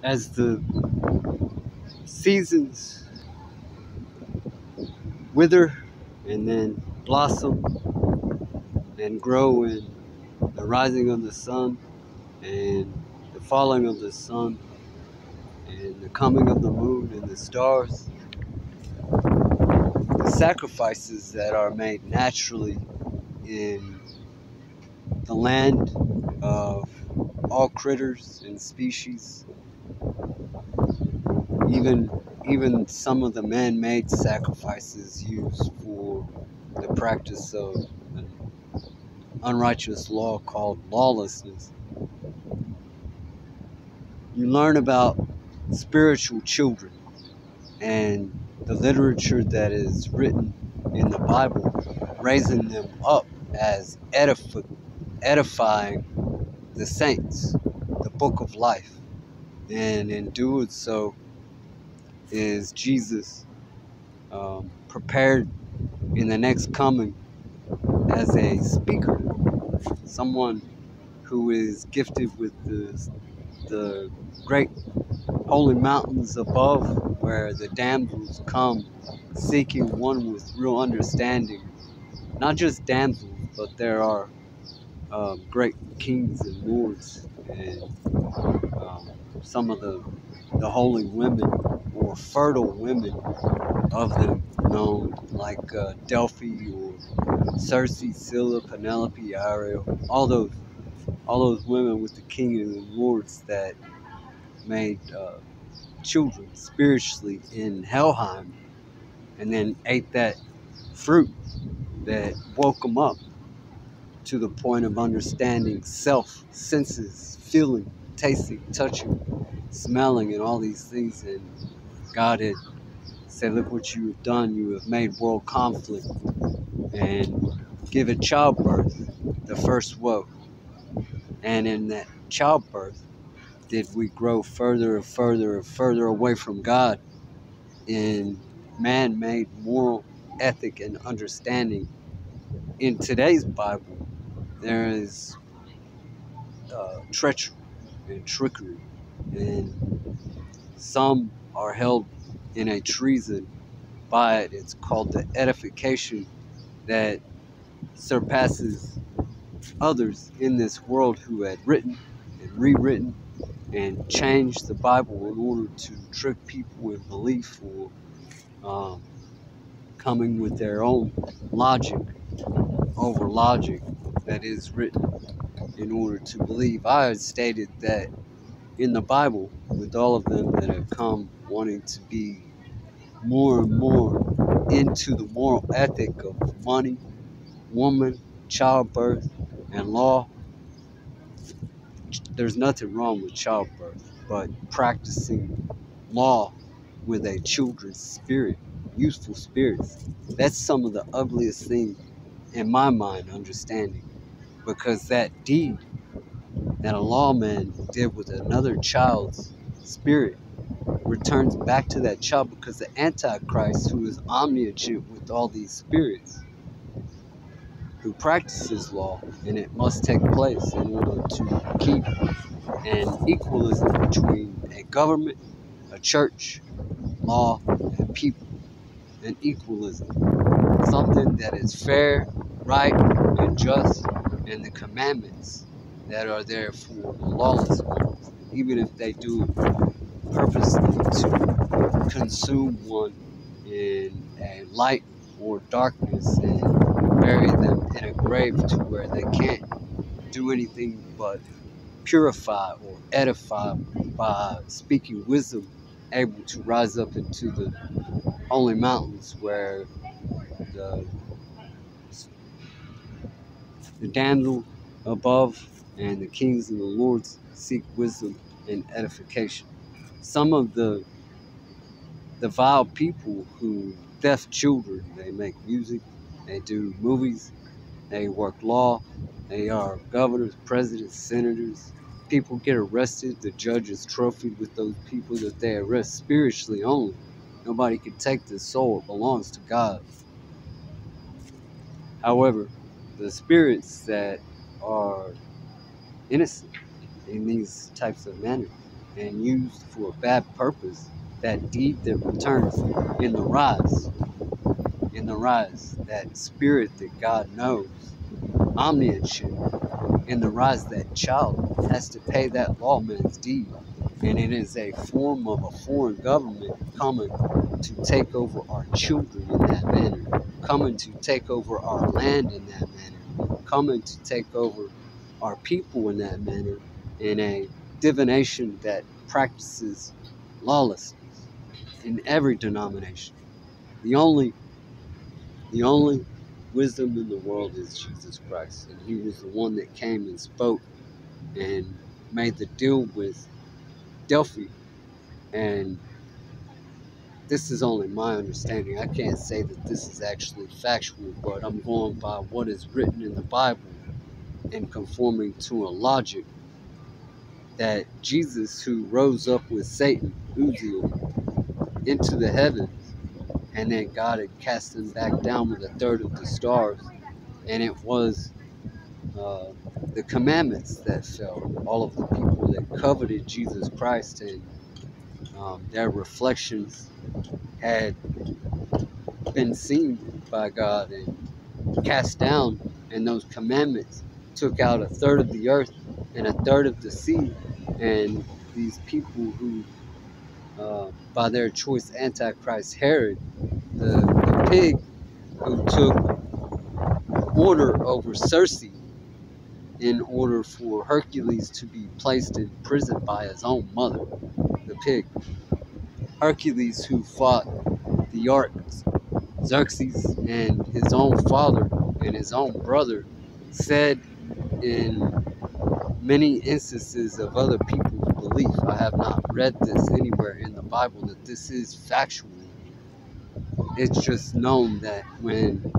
As the seasons wither and then blossom and grow in the rising of the sun and the falling of the sun and the coming of the moon and the stars, the sacrifices that are made naturally in the land of all critters and species, even some of the man-made sacrifices used for the practice of an unrighteous law called lawlessness. You learn about spiritual children and the literature that is written in the Bible, raising them up as edifying the saints, the book of life. And in doing so, is Jesus prepared in the next coming as a speaker, someone who is gifted with the great holy mountains above, where the damsels come seeking one with real understanding. Not just damsels, but there are great kings and lords and some of the holy women or fertile women of them known, like Delphi or Circe, Scylla, Penelope, Ariel, all those women with the king and the lords that made children spiritually in Helheim, and then ate that fruit that woke them up to the point of understanding self, senses, feeling, tasting, touching, smelling, and all these things. And God had said, look what you have done. You have made world conflict and given childbirth the first woe. And in that childbirth, did we grow further and further and further away from God in man-made moral ethic and understanding. In today's Bible, there is treachery and trickery, and some are held in a treason by it. It's called the edification that surpasses others in this world who had written and rewritten and changed the Bible in order to trick people in belief, or coming with their own logic over logic that is written in order to believe. I had stated that in the Bible, with all of them that have come wanting to be more and more into the moral ethic of money, woman, childbirth, and law, there's nothing wrong with childbirth, but practicing law with a children's spirit, youthful spirits, that's some of the ugliest things in my mind understanding, because that deed that a lawman did with another child's spirit returns back to that child, because the Antichrist, who is omniscient with all these spirits, who practices law, and it must take place in order to keep an equalism between a government, a church, law, and people. An equalism, something that is fair, right, and just, and the commandments that are there for the lawless ones, even if they do it purposely to consume one in a light or darkness and bury them in a grave to where they can't do anything but purify or edify by speaking wisdom, able to rise up into the holy mountains where the, the damsel above and the kings and the lords seek wisdom and edification. Some of the vile people who theft children, they make music, they do movies, they work law, they are governors, presidents, senators. People get arrested, the judge is trophied with those people that they arrest spiritually only. Nobody can take the soul, it belongs to God. However, the spirits that are innocent in these types of manners, and used for a bad purpose, that deed that returns in the rise, that spirit that God knows, omniscient, in the rise, that child has to pay that lawman's deed. And it is a form of a foreign government coming to take over our children in that manner, coming to take over our land in that manner, coming to take over our people in that manner, in a divination that practices lawlessness in every denomination. The only wisdom in the world is Jesus Christ, and he was the one that came and spoke and made the deal with Delphi. And this is only my understanding. I can't say that this is actually factual, but I'm going by what is written in the Bible and conforming to a logic that Jesus, who rose up with Satan, Uziel, into the heavens, and then God had cast him back down with a third of the stars, and it was the commandments that fell. All of the people that coveted Jesus Christ and their reflections had been seen by God and cast down, and those commandments took out a third of the earth and a third of the sea. And these people who, by their choice, Antichrist Herod, the pig who took order over Circe in order for Hercules to be placed in prison by his own mother, the pig. Hercules, who fought the arcs, Xerxes, and his own father and his own brother, said in many instances of other people's belief, I have not read this anywhere in the Bible that this is factual. It's just known that when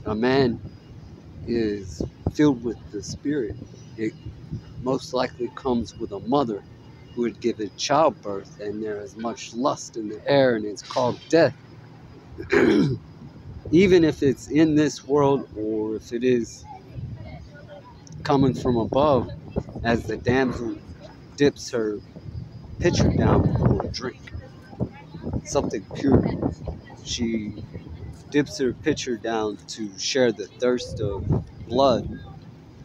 a man is filled with the Spirit, it most likely comes with a mother who had given childbirth, and there is much lust in the air, and it's called death. Even if it's in this world or if it is coming from above, as the damsel dips her pitcher down for a drink, something pure. She dips her pitcher down to share the thirst of blood,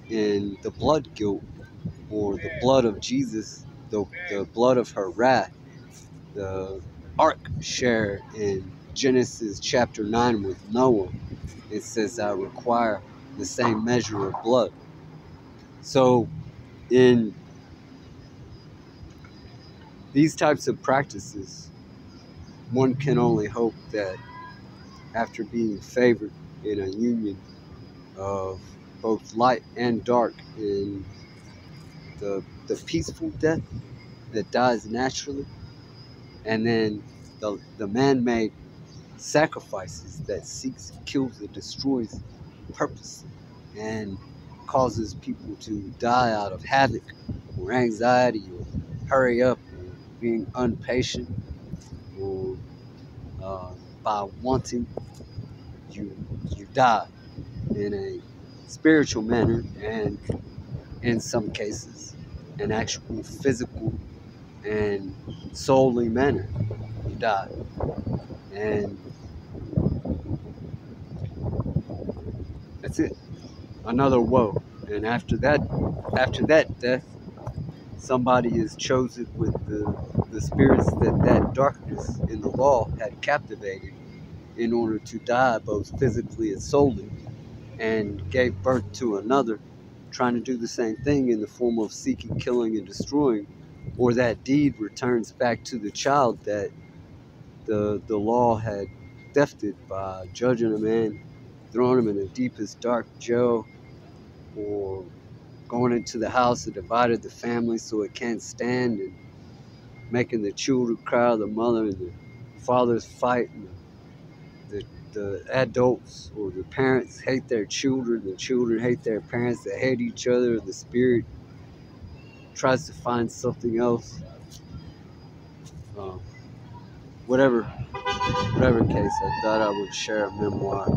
and the blood guilt, or the blood of Jesus, the blood of her wrath. The ark share in Genesis chapter 9 with Noah. It says, I require the same measure of blood. So in these types of practices, one can only hope that after being favored in a union of both light and dark, in the peaceful death that dies naturally, and then the man-made sacrifices that seeks, kills, and destroys purposely, and causes people to die out of havoc or anxiety or hurry up or being impatient or by wanting, you die in a spiritual manner, and in some cases an actual physical and soully manner. You die, and that's it. Another woe. And after that death, somebody is chosen with the spirits that darkness in the law had captivated, in order to die both physically and soully, and gave birth to another trying to do the same thing in the form of seeking, killing, and destroying. Or that deed returns back to the child that the law had thefted by judging a man, throwing him in the deepest dark jail, or going into the house and divided the family so it can't stand, and making the children cry, the mother and the fathers fight, and the adults or the parents hate their children, the children hate their parents, they hate each other, the spirit tries to find something else. Whatever case, I thought I would share a memoir